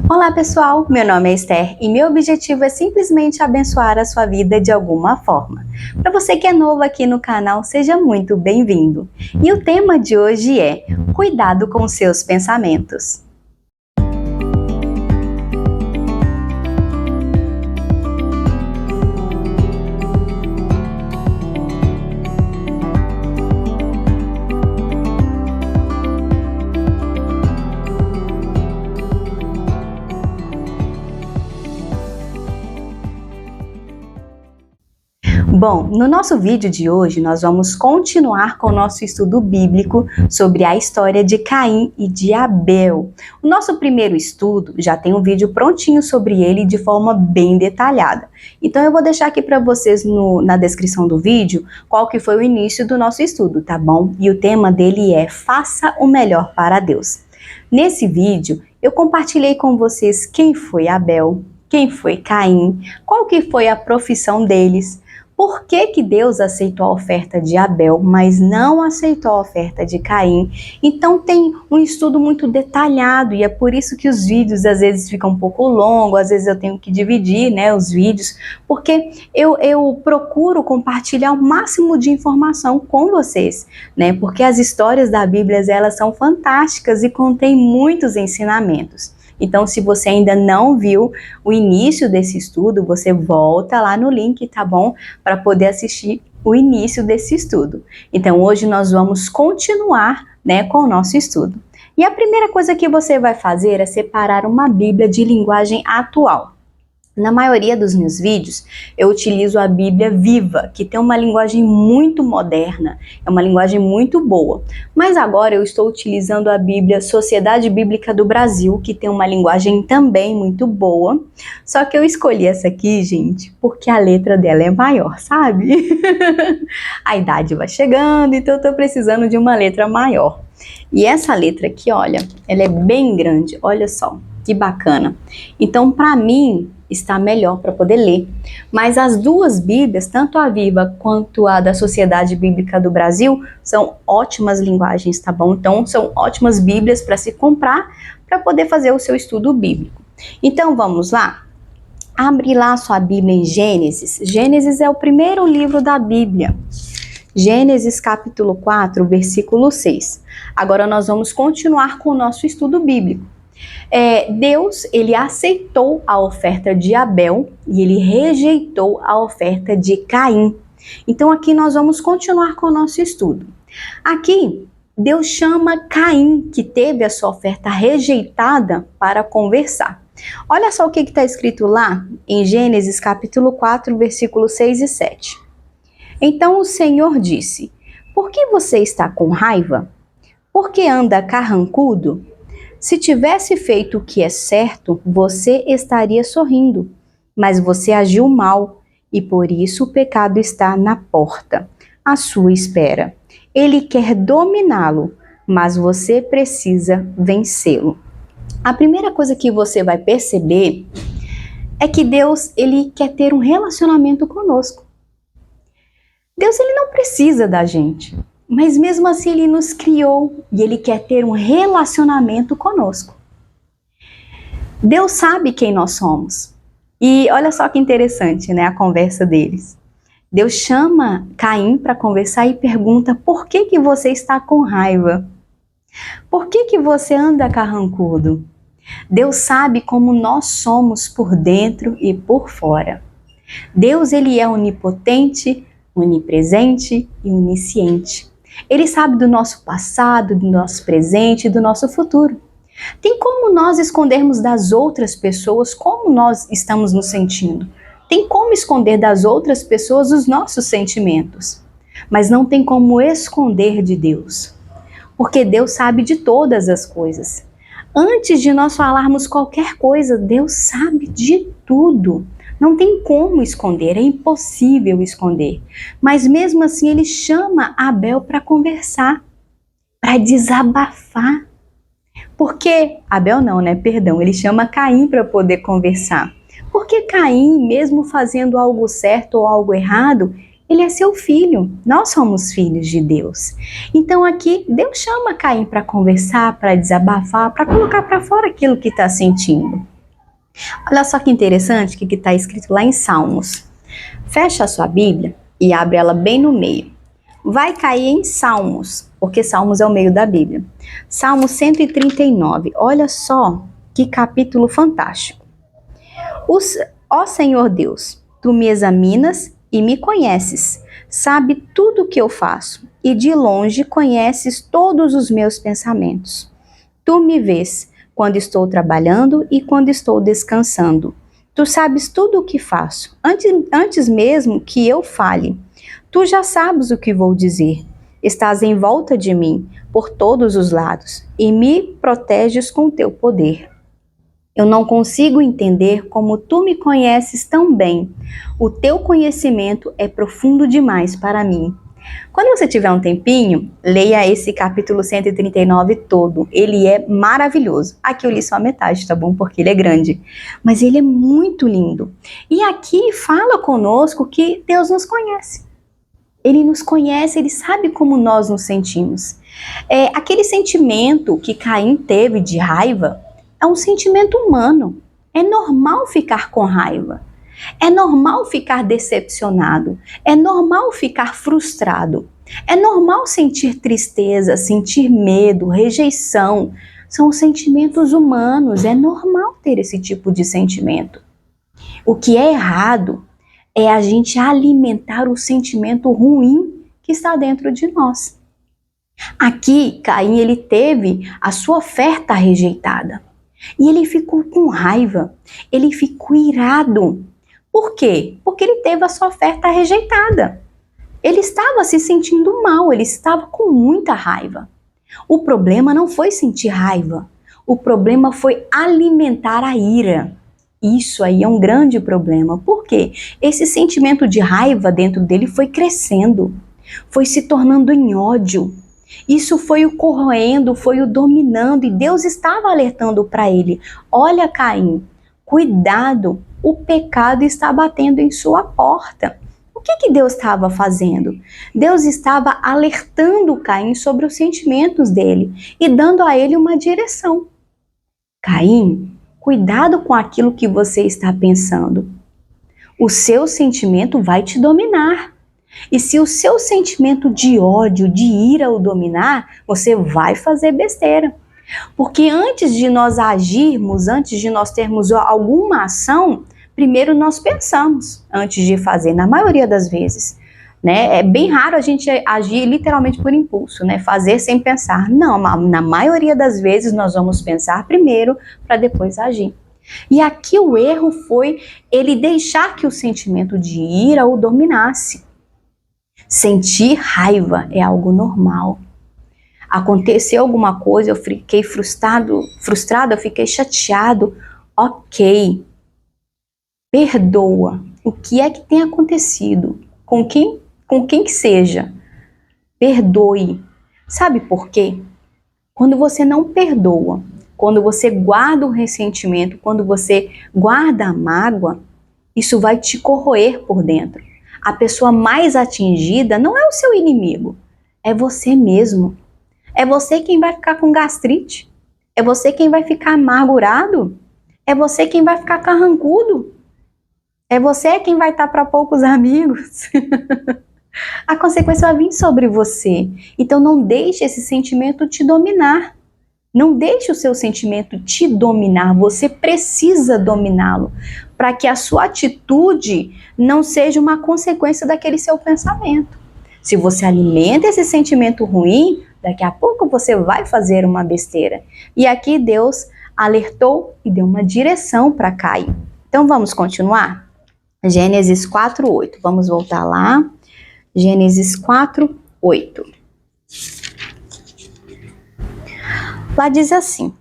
Olá pessoal, meu nome é Esther e meu objetivo é simplesmente abençoar a sua vida de alguma forma. Para você que é novo aqui no canal, seja muito bem-vindo. E o tema de hoje é Cuidado com seus pensamentos. Bom, no nosso vídeo de hoje nós vamos continuar com o nosso estudo bíblico sobre a história de Caim e de Abel. O nosso primeiro estudo já tem um vídeo prontinho sobre ele de forma bem detalhada. Então eu vou deixar aqui para vocês na descrição do vídeo qual que foi o início do nosso estudo, tá bom? E o tema dele é Faça o Melhor para Deus. Nesse vídeo eu compartilhei com vocês quem foi Abel, quem foi Caim, qual que foi a profissão deles. Por que Deus aceitou a oferta de Abel, mas não aceitou a oferta de Caim? Então tem um estudo muito detalhado e é por isso que os vídeos às vezes ficam um pouco longos, às vezes eu tenho que dividir, os vídeos, porque eu procuro compartilhar o máximo de informação com vocês, porque as histórias da Bíblia, elas são fantásticas e contêm muitos ensinamentos. Então, se você ainda não viu o início desse estudo, você volta lá no link, tá bom? Para poder assistir o início desse estudo. Então, hoje nós vamos continuar, com o nosso estudo. E a primeira coisa que você vai fazer é separar uma Bíblia de linguagem atual. Na maioria dos meus vídeos, eu utilizo a Bíblia Viva, que tem uma linguagem muito moderna, é uma linguagem muito boa. Mas agora eu estou utilizando a Bíblia Sociedade Bíblica do Brasil, que tem uma linguagem também muito boa. Só que eu escolhi essa aqui, gente, porque a letra dela é maior, sabe? A idade vai chegando, então eu estou precisando de uma letra maior. E essa letra aqui, olha, ela é bem grande, olha só, que bacana. Então, para mim, está melhor para poder ler. Mas as duas Bíblias, tanto a Viva quanto a da Sociedade Bíblica do Brasil, são ótimas linguagens, tá bom? Então, são ótimas Bíblias para se comprar, para poder fazer o seu estudo bíblico. Então, vamos lá? Abre lá a sua Bíblia em Gênesis. Gênesis é o primeiro livro da Bíblia. Gênesis capítulo 4, versículo 6. Agora nós vamos continuar com o nosso estudo bíblico. Deus, ele aceitou a oferta de Abel e ele rejeitou a oferta de Caim. Então aqui nós vamos continuar com o nosso estudo. Aqui, Deus chama Caim, que teve a sua oferta rejeitada, para conversar. Olha só o que está escrito lá em Gênesis capítulo 4, versículos 6 e 7. Então o Senhor disse: Por que você está com raiva? Por que anda carrancudo? Se tivesse feito o que é certo, você estaria sorrindo, mas você agiu mal e por isso o pecado está na porta, à sua espera. Ele quer dominá-lo, mas você precisa vencê-lo. A primeira coisa que você vai perceber é que Deus, ele quer ter um relacionamento conosco. Deus, ele não precisa da gente. Mas mesmo assim ele nos criou e ele quer ter um relacionamento conosco. Deus sabe quem nós somos. E olha só que interessante, a conversa deles. Deus chama Caim para conversar e pergunta: por que você está com raiva? Por que você anda carrancudo? Deus sabe como nós somos por dentro e por fora. Deus, ele é onipotente, onipresente e onisciente. Ele sabe do nosso passado, do nosso presente e do nosso futuro. Tem como nós escondermos das outras pessoas como nós estamos nos sentindo. Tem como esconder das outras pessoas os nossos sentimentos. Mas não tem como esconder de Deus. Porque Deus sabe de todas as coisas. Antes de nós falarmos qualquer coisa, Deus sabe de tudo. Não tem como esconder, é impossível esconder. Mas mesmo assim ele chama Abel para conversar, para desabafar. Porque, Abel não, perdão, ele chama Caim para poder conversar. Porque Caim, mesmo fazendo algo certo ou algo errado, Ele é seu filho, nós somos filhos de Deus. Então aqui Deus chama Caim para conversar, para desabafar, para colocar para fora aquilo que está sentindo. Olha só que interessante o que está escrito lá em Salmos. Fecha a sua Bíblia e abre ela bem no meio. Vai cair em Salmos, porque Salmos é o meio da Bíblia. Salmo 139, olha só que capítulo fantástico. Ó Senhor Deus, tu me examinas e me conheces, sabe tudo o que eu faço, e de longe conheces todos os meus pensamentos. Tu me vês quando estou trabalhando e quando estou descansando. Tu sabes tudo o que faço, antes mesmo que eu fale. Tu já sabes o que vou dizer. Estás em volta de mim, por todos os lados, e me proteges com teu poder. Eu não consigo entender como tu me conheces tão bem. O teu conhecimento é profundo demais para mim. Quando você tiver um tempinho, leia esse capítulo 139 todo. Ele é maravilhoso. Aqui eu li só a metade, tá bom? Porque ele é grande. Mas ele é muito lindo. E aqui fala conosco que Deus nos conhece. Ele nos conhece, ele sabe como nós nos sentimos. Aquele sentimento que Caim teve de raiva é um sentimento humano. É normal ficar com raiva. É normal ficar decepcionado. É normal ficar frustrado. É normal sentir tristeza, sentir medo, rejeição. São sentimentos humanos. É normal ter esse tipo de sentimento. O que é errado é a gente alimentar o sentimento ruim que está dentro de nós. Aqui, Caim, ele teve a sua oferta rejeitada. E ele ficou com raiva, ele ficou irado. Por quê? Porque ele teve a sua oferta rejeitada. Ele estava se sentindo mal, ele estava com muita raiva. O problema não foi sentir raiva, o problema foi alimentar a ira. Isso aí é um grande problema. Por quê? Esse sentimento de raiva dentro dele foi crescendo, foi se tornando em ódio. Isso foi o corroendo, foi o dominando, e Deus estava alertando para ele: olha, Caim, cuidado, o pecado está batendo em sua porta. O que Deus estava fazendo? Deus estava alertando Caim sobre os sentimentos dele e dando a ele uma direção. Caim, cuidado com aquilo que você está pensando. O seu sentimento vai te dominar. E se o seu sentimento de ódio, de ira o dominar, você vai fazer besteira. Porque antes de nós agirmos, antes de nós termos alguma ação, primeiro nós pensamos antes de fazer, na maioria das vezes. Né? É bem raro a gente agir literalmente por impulso, né? Fazer sem pensar. Não, na maioria das vezes nós vamos pensar primeiro para depois agir. E aqui o erro foi ele deixar que o sentimento de ira o dominasse. Sentir raiva é algo normal. Aconteceu alguma coisa, eu fiquei frustrado, eu fiquei chateado. Ok. Perdoa. O que é que tem acontecido? Com quem que seja. Perdoe. Sabe por quê? Quando você não perdoa, quando você guarda o ressentimento, quando você guarda a mágoa, isso vai te corroer por dentro. A pessoa mais atingida não é o seu inimigo, é você mesmo. É você quem vai ficar com gastrite. É você quem vai ficar amargurado. É você quem vai ficar carrancudo. É você quem vai estar para poucos amigos. A consequência vai vir sobre você. Então não deixe esse sentimento te dominar. Não deixe o seu sentimento te dominar. Você precisa dominá-lo para que a sua atitude não seja uma consequência daquele seu pensamento. Se você alimenta esse sentimento ruim, daqui a pouco você vai fazer uma besteira. E aqui Deus alertou e deu uma direção para Caim. Então vamos continuar? Gênesis 4:8. Vamos voltar lá. Gênesis 4:8. Lá diz assim: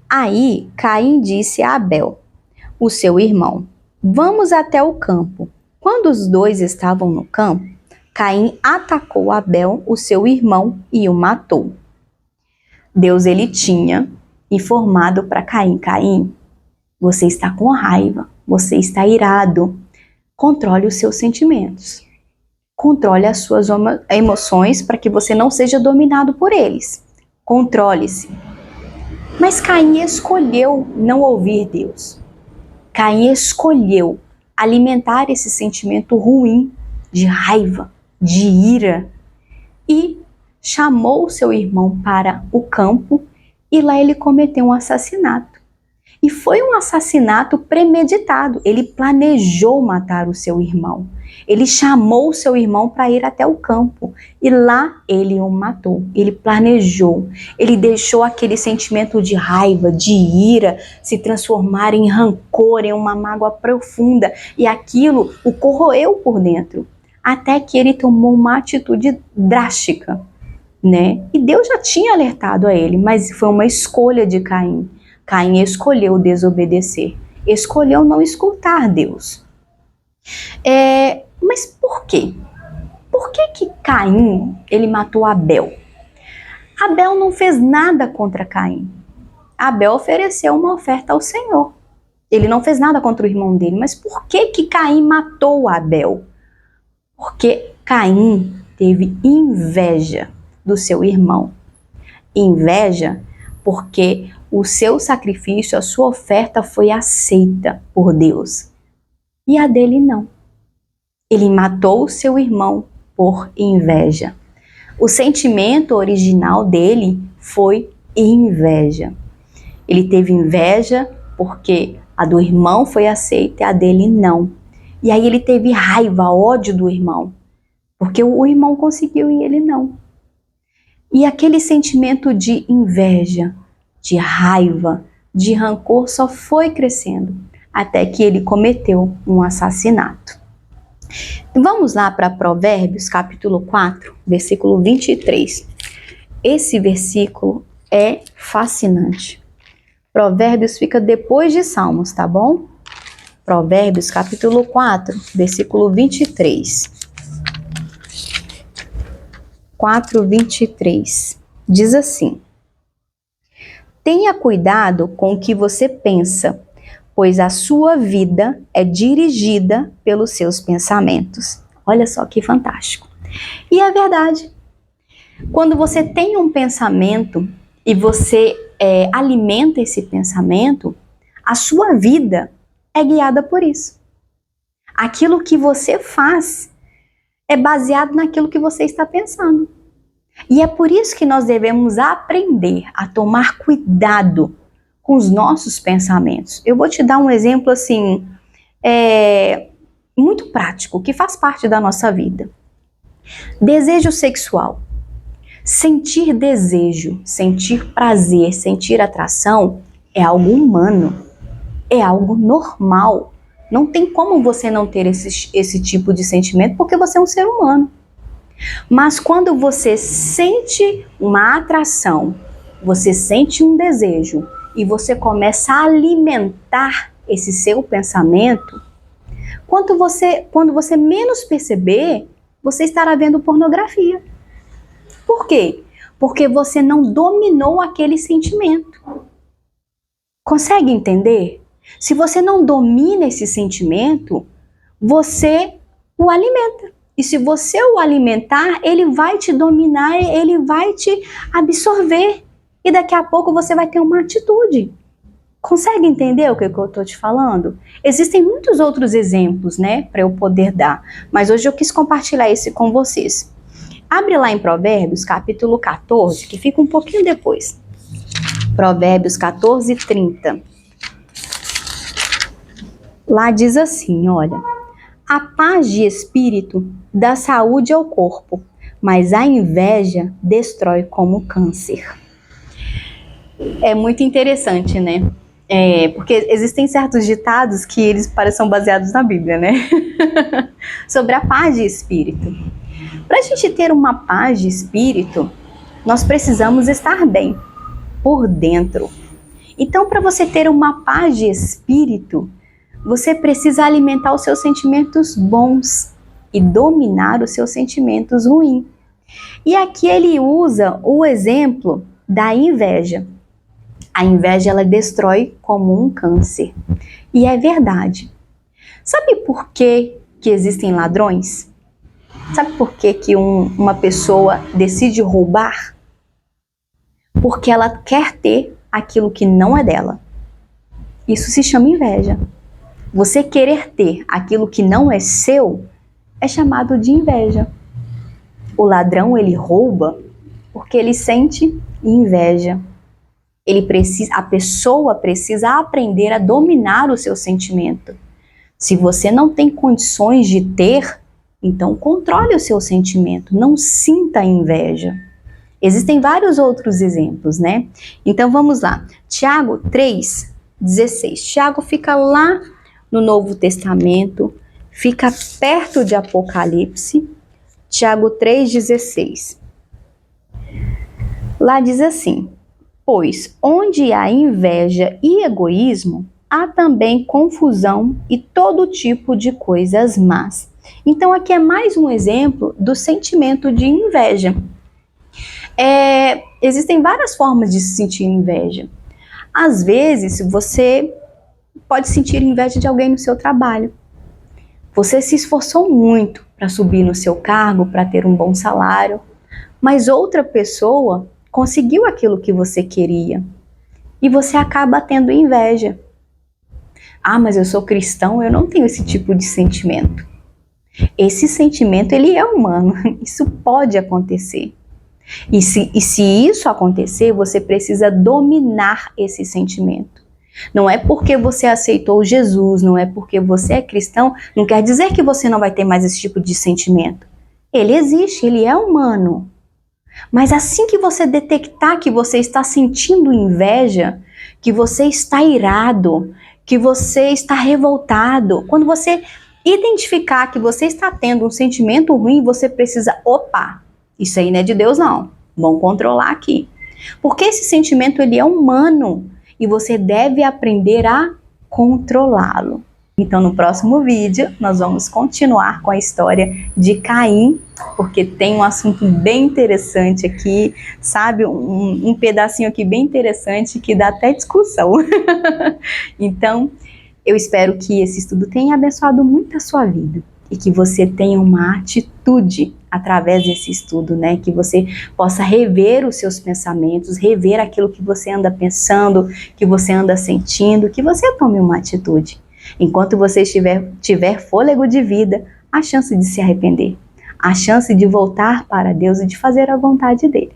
aí Caim disse a Abel, o seu irmão, vamos até o campo. Quando os dois estavam no campo, Caim atacou Abel, o seu irmão, e o matou. Deus ele tinha informado para Caim: Caim, você está com raiva, você está irado, controle os seus sentimentos. Controle as suas emoções para que você não seja dominado por eles. Controle-se. Mas Caim escolheu não ouvir Deus. Caim escolheu alimentar esse sentimento ruim de raiva, de ira, e chamou seu irmão para o campo e lá ele cometeu um assassinato. E foi um assassinato premeditado. Ele planejou matar o seu irmão. Ele chamou o seu irmão para ir até o campo e lá ele o matou. Ele planejou. Ele deixou aquele sentimento de raiva, de ira se transformar em rancor, em uma mágoa profunda, e aquilo o corroeu por dentro, até que ele tomou uma atitude drástica, né? E Deus já tinha alertado a ele, mas foi uma escolha de Caim. Caim escolheu desobedecer, escolheu não escutar Deus. Mas por quê? Por que Caim ele matou Abel? Abel não fez nada contra Caim. Abel ofereceu uma oferta ao Senhor. Ele não fez nada contra o irmão dele. Mas por que Caim matou Abel? Porque Caim teve inveja do seu irmão. Inveja porque o seu sacrifício, a sua oferta foi aceita por Deus. E a dele não. Ele matou o seu irmão por inveja. O sentimento original dele foi inveja. Ele teve inveja porque a do irmão foi aceita e a dele não. E aí ele teve raiva, ódio do irmão, porque o irmão conseguiu e ele não. E aquele sentimento de inveja, de raiva, de rancor só foi crescendo até que ele cometeu um assassinato. Vamos lá para Provérbios, capítulo 4, versículo 23. Esse versículo é fascinante. Provérbios fica depois de Salmos, tá bom? Provérbios, capítulo 4, versículo 23. 4:23. Diz assim: Tenha cuidado com o que você pensa, pois a sua vida é dirigida pelos seus pensamentos. Olha só que fantástico. E é verdade. Quando você tem um pensamento e você alimenta esse pensamento, a sua vida é guiada por isso. Aquilo que você faz é baseado naquilo que você está pensando. E é por isso que nós devemos aprender a tomar cuidado com os nossos pensamentos. Eu vou te dar um exemplo assim, muito prático, que faz parte da nossa vida. Desejo sexual. Sentir desejo, sentir prazer, sentir atração é algo humano, é algo normal. Não tem como você não ter esse tipo de sentimento porque você é um ser humano. Mas quando você sente uma atração, você sente um desejo e você começa a alimentar esse seu pensamento, quando você menos perceber, você estará vendo pornografia. Por quê? Porque você não dominou aquele sentimento. Consegue entender? Se você não domina esse sentimento, você o alimenta. E se você o alimentar, ele vai te dominar, ele vai te absorver. E daqui a pouco você vai ter uma atitude. Consegue entender o que eu estou te falando? Existem muitos outros exemplos, né, para eu poder dar. Mas hoje eu quis compartilhar esse com vocês. Abre lá em Provérbios, capítulo 14, que fica um pouquinho depois. Provérbios 14:30. Lá diz assim, olha: a paz de espírito dá saúde ao corpo, mas a inveja destrói como câncer. É muito interessante, né? Porque existem certos ditados que eles parecem baseados na Bíblia, né? Sobre a paz de espírito. Para a gente ter uma paz de espírito, nós precisamos estar bem por dentro. Então, para você ter uma paz de espírito, você precisa alimentar os seus sentimentos bons e dominar os seus sentimentos ruins. E aqui ele usa o exemplo da inveja. A inveja, ela destrói como um câncer. E é verdade. Sabe por que existem ladrões? Sabe por que que uma pessoa decide roubar? Porque ela quer ter aquilo que não é dela. Isso se chama inveja. Você querer ter aquilo que não é seu é chamado de inveja. O ladrão, ele rouba porque ele sente inveja. A pessoa precisa aprender a dominar o seu sentimento. Se você não tem condições de ter, então controle o seu sentimento, não sinta inveja. Existem vários outros exemplos, né? Então vamos lá. Tiago 3:16. Tiago fica lá no Novo Testamento, fica perto de Apocalipse. Tiago 3:16. Lá diz assim: pois onde há inveja e egoísmo, há também confusão e todo tipo de coisas más. Então aqui é mais um exemplo do sentimento de inveja. Existem várias formas de se sentir inveja. Às vezes você pode sentir inveja de alguém no seu trabalho. Você se esforçou muito para subir no seu cargo, para ter um bom salário, mas outra pessoa conseguiu aquilo que você queria e você acaba tendo inveja. Ah, mas eu sou cristão, eu não tenho esse tipo de sentimento. Esse sentimento, ele é humano, isso pode acontecer. E se isso acontecer, você precisa dominar esse sentimento. Não é porque você aceitou Jesus, não é porque você é cristão, não quer dizer que você não vai ter mais esse tipo de sentimento. Ele existe, ele é humano. Mas assim que você detectar que você está sentindo inveja, que você está irado, que você está revoltado, quando você identificar que você está tendo um sentimento ruim, você precisa, opa, isso aí não é de Deus não, vamos controlar aqui. Porque esse sentimento ele é humano e você deve aprender a controlá-lo. Então no próximo vídeo nós vamos continuar com a história de Caim, porque tem um assunto bem interessante aqui, sabe? Um pedacinho aqui bem interessante que dá até discussão. Então eu espero que esse estudo tenha abençoado muito a sua vida e que você tenha uma atitude através desse estudo, né? Que você possa rever os seus pensamentos, rever aquilo que você anda pensando, que você anda sentindo, que você tome uma atitude. Enquanto você tiver fôlego de vida, há chance de se arrepender, há chance de voltar para Deus e de fazer a vontade dele.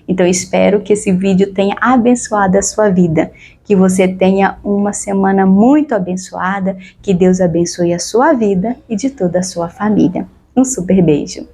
Então espero que esse vídeo tenha abençoado a sua vida, que você tenha uma semana muito abençoada, que Deus abençoe a sua vida e de toda a sua família. Um super beijo!